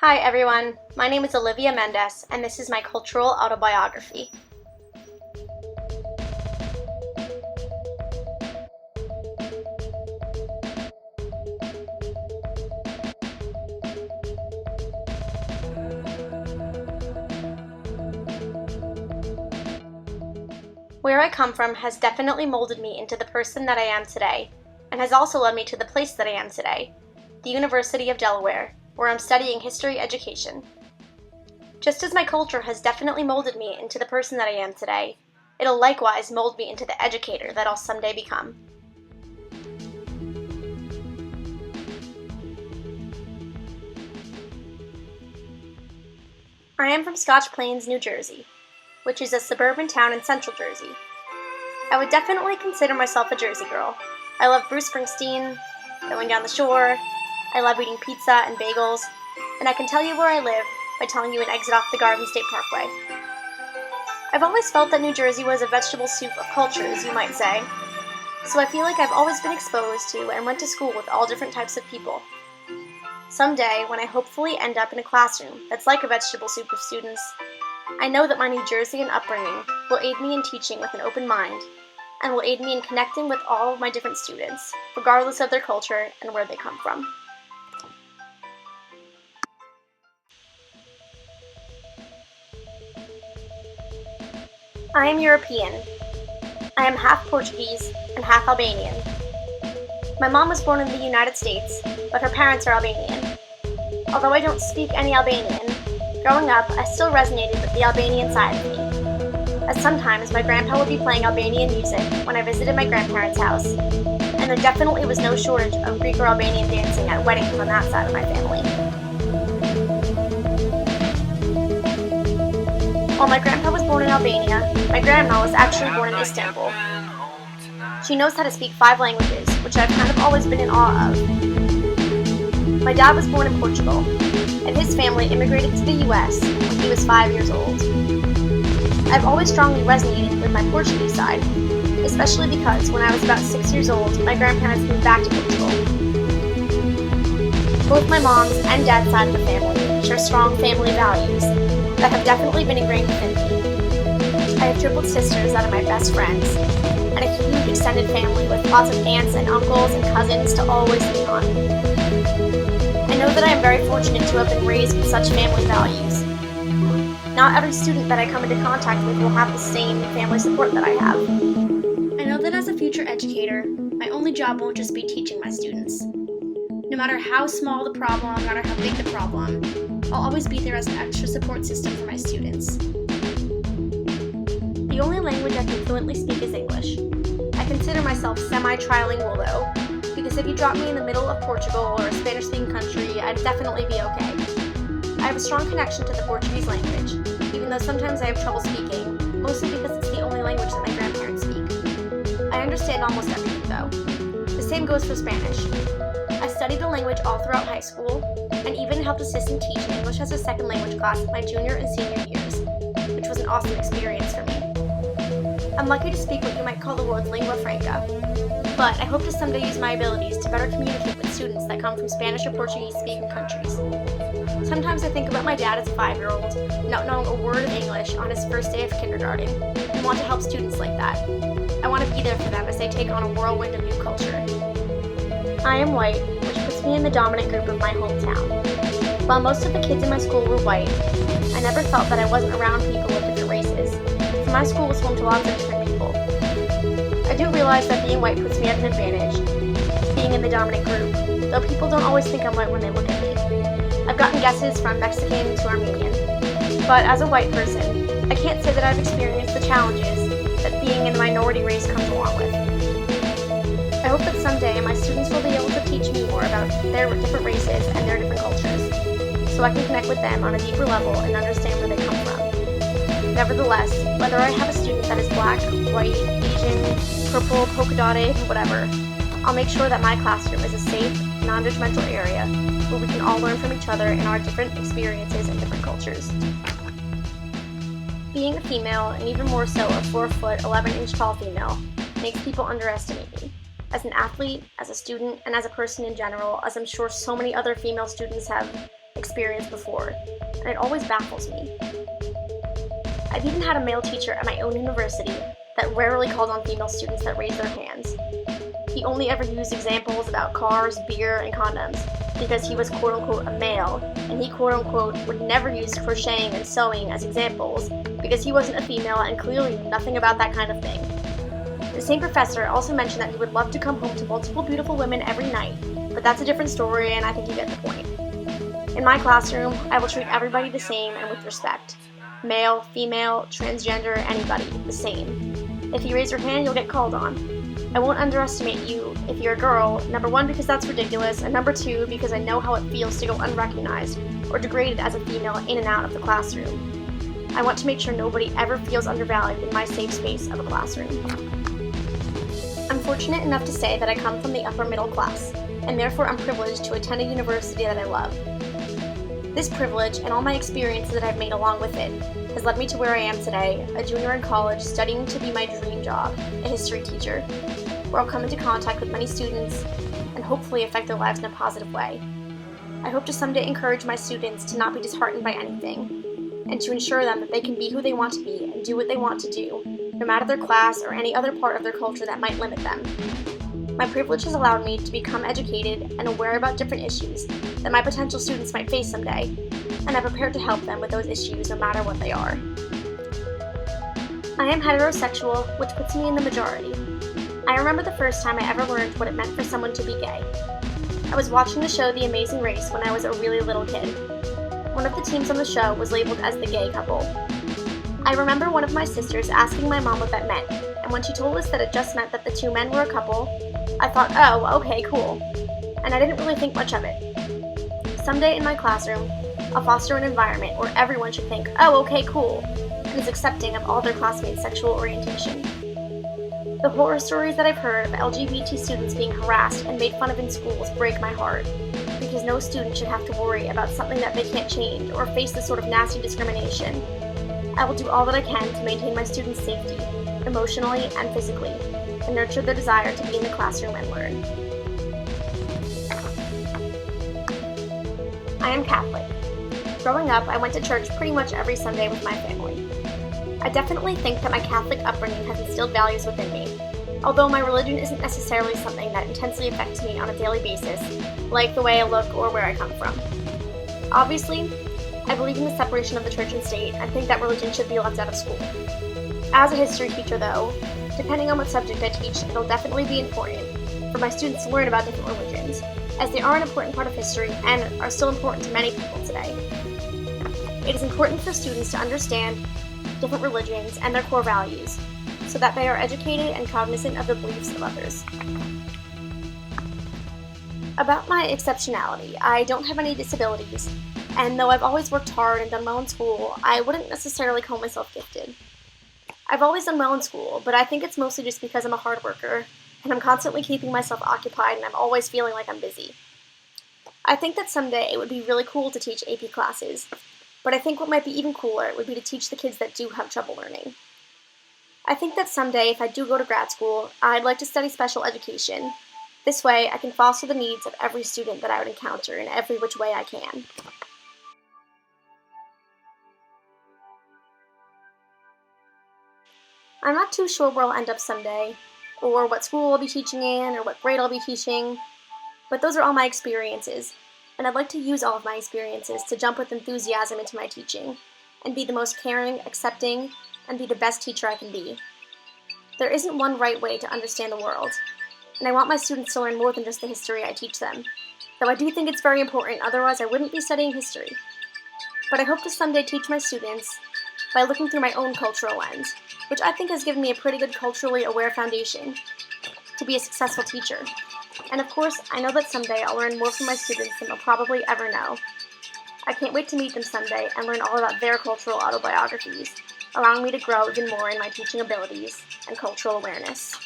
Hi everyone, my name is Olivia Mendes, and this is my cultural autobiography. Where I come from has definitely molded me into the person that I am today, and has also led me to the place that I am today, the University of Delaware, where I'm studying history education. Just as my culture has definitely molded me into the person that I am today, it'll likewise mold me into the educator that I'll someday become. I am from Scotch Plains, New Jersey, which is a suburban town in central Jersey. I would definitely consider myself a Jersey girl. I love Bruce Springsteen, going down the shore, I love eating pizza and bagels, and I can tell you where I live by telling you an exit off the Garden State Parkway. I've always felt that New Jersey was a vegetable soup of cultures, you might say, so I feel like I've always been exposed to and went to school with all different types of people. Someday, when I hopefully end up in a classroom that's like a vegetable soup of students, I know that my New Jerseyan upbringing will aid me in teaching with an open mind, and will aid me in connecting with all of my different students, regardless of their culture and where they come from. I am European. I am half Portuguese and half Albanian. My mom was born in the United States, but her parents are Albanian. Although I don't speak any Albanian, growing up I still resonated with the Albanian side of me, as sometimes my grandpa would be playing Albanian music when I visited my grandparents' house, and there definitely was no shortage of Greek or Albanian dancing at weddings on that side of my family. While my grandpa was born in Albania, my grandma was actually born in Istanbul. She knows how to speak 5 languages, which I've kind of always been in awe of. My dad was born in Portugal, and his family immigrated to the US when he was 5 years old. I've always strongly resonated with my Portuguese side, especially because when I was about 6 years old, my grandparents moved back to Portugal. Both my mom's and dad's side of the family share strong family values that have definitely been ingrained within me. I have tripled sisters that are my best friends, and a huge extended family with lots of aunts and uncles and cousins to always lean on. I know that I am very fortunate to have been raised with such family values. Not every student that I come into contact with will have the same family support that I have. I know that as a future educator, my only job won't just be teaching my students. No matter how small the problem, no matter how big the problem, I'll always be there as an extra support system for my students. The only language I can fluently speak is English. I consider myself semi-trilingual though, because if you drop me in the middle of Portugal or a Spanish-speaking country, I'd definitely be okay. I have a strong connection to the Portuguese language, even though sometimes I have trouble speaking, mostly because it's the only language that my grandparents speak. I understand almost everything though. The same goes for Spanish. I studied the language all throughout high school, and even helped assistant teach English as a second language class in my junior and senior years, which was an awesome experience for me. I'm lucky to speak what you might call the world's lingua franca, but I hope to someday use my abilities to better communicate with students that come from Spanish or Portuguese-speaking countries. Sometimes I think about my dad as a 5-year-old, not knowing a word of English on his first day of kindergarten, and want to help students like that. I want to be there for them as they take on a whirlwind of new culture. I am white, which puts me in the dominant group of my hometown. While most of the kids in my school were white, I never felt that I wasn't around people of different races, so my school was home to lots of different people. I do realize that being white puts me at an advantage, being in the dominant group, though people don't always think I'm white when they look at me. I've gotten guesses from Mexican to Armenian, but as a white person, I can't say that I've experienced the challenges that being in a minority race comes along with. I hope that someday my students will be able to teach me more about their different races and their different cultures, so I can connect with them on a deeper level and understand where they come from. Nevertheless, whether I have a student that is black, white, Asian, purple, polka dotted, whatever, I'll make sure that my classroom is a safe, non-judgmental area where we can all learn from each other in our different experiences and different cultures. Being a female, and even more so a 4-foot, 11-inch tall female, makes people underestimate me. As an athlete, as a student, and as a person in general, as I'm sure so many other female students have experienced before, and it always baffles me. I've even had a male teacher at my own university that rarely called on female students that raised their hands. He only ever used examples about cars, beer, and condoms because he was quote-unquote a male, and he quote-unquote would never use crocheting and sewing as examples because he wasn't a female and clearly knew nothing about that kind of thing. The same professor also mentioned that he would love to come home to multiple beautiful women every night, but that's a different story and I think you get the point. In my classroom, I will treat everybody the same and with respect. Male, female, transgender, anybody, the same. If you raise your hand, you'll get called on. I won't underestimate you if you're a girl, number one because that's ridiculous, and number two because I know how it feels to go unrecognized or degraded as a female in and out of the classroom. I want to make sure nobody ever feels undervalued in my safe space of a classroom. I'm fortunate enough to say that I come from the upper middle class, and therefore I'm privileged to attend a university that I love. This privilege and all my experiences that I've made along with it has led me to where I am today, a junior in college studying to be my dream job, a history teacher, where I'll come into contact with many students and hopefully affect their lives in a positive way. I hope to someday encourage my students to not be disheartened by anything, and to ensure them that they can be who they want to be and do what they want to do, no matter their class or any other part of their culture that might limit them. My privilege has allowed me to become educated and aware about different issues that my potential students might face someday, and I'm prepared to help them with those issues no matter what they are. I am heterosexual, which puts me in the majority. I remember the first time I ever learned what it meant for someone to be gay. I was watching the show The Amazing Race when I was a really little kid. One of the teams on the show was labeled as the gay couple. I remember one of my sisters asking my mom what that meant, and when she told us that it just meant that the two men were a couple, I thought, oh, okay, cool, and I didn't really think much of it. Someday in my classroom, I'll foster an environment where everyone should think, oh, okay, cool, and is accepting of all their classmates' sexual orientation. The horror stories that I've heard of LGBT students being harassed and made fun of in schools break my heart, because no student should have to worry about something that they can't change or face this sort of nasty discrimination. I will do all that I can to maintain my students' safety, emotionally and physically, and nurture their desire to be in the classroom and learn. I am Catholic. Growing up, I went to church pretty much every Sunday with my family. I definitely think that my Catholic upbringing has instilled values within me, although my religion isn't necessarily something that intensely affects me on a daily basis, like the way I look or where I come from. Obviously, I believe in the separation of the church and state and think that religion should be left out of school. As a history teacher, though, depending on what subject I teach, it'll definitely be important for my students to learn about different religions, as they are an important part of history and are still important to many people today. It is important for students to understand different religions and their core values, so that they are educated and cognizant of the beliefs of others. About my exceptionality, I don't have any disabilities, and though I've always worked hard and done well in school, I wouldn't necessarily call myself gifted. I've always done well in school, but I think it's mostly just because I'm a hard worker, and I'm constantly keeping myself occupied and I'm always feeling like I'm busy. I think that someday it would be really cool to teach AP classes, but I think what might be even cooler would be to teach the kids that do have trouble learning. I think that someday, if I do go to grad school, I'd like to study special education. This way, I can foster the needs of every student that I would encounter in every which way I can. I'm not too sure where I'll end up someday, or what school I'll be teaching in, or what grade I'll be teaching, but those are all my experiences, and I'd like to use all of my experiences to jump with enthusiasm into my teaching, and be the most caring, accepting, and be the best teacher I can be. There isn't one right way to understand the world, and I want my students to learn more than just the history I teach them, though I do think it's very important, otherwise I wouldn't be studying history. But I hope to someday teach my students by looking through my own cultural lens, which I think has given me a pretty good culturally aware foundation to be a successful teacher. And of course, I know that someday I'll learn more from my students than they'll probably ever know. I can't wait to meet them someday and learn all about their cultural autobiographies, allowing me to grow even more in my teaching abilities and cultural awareness.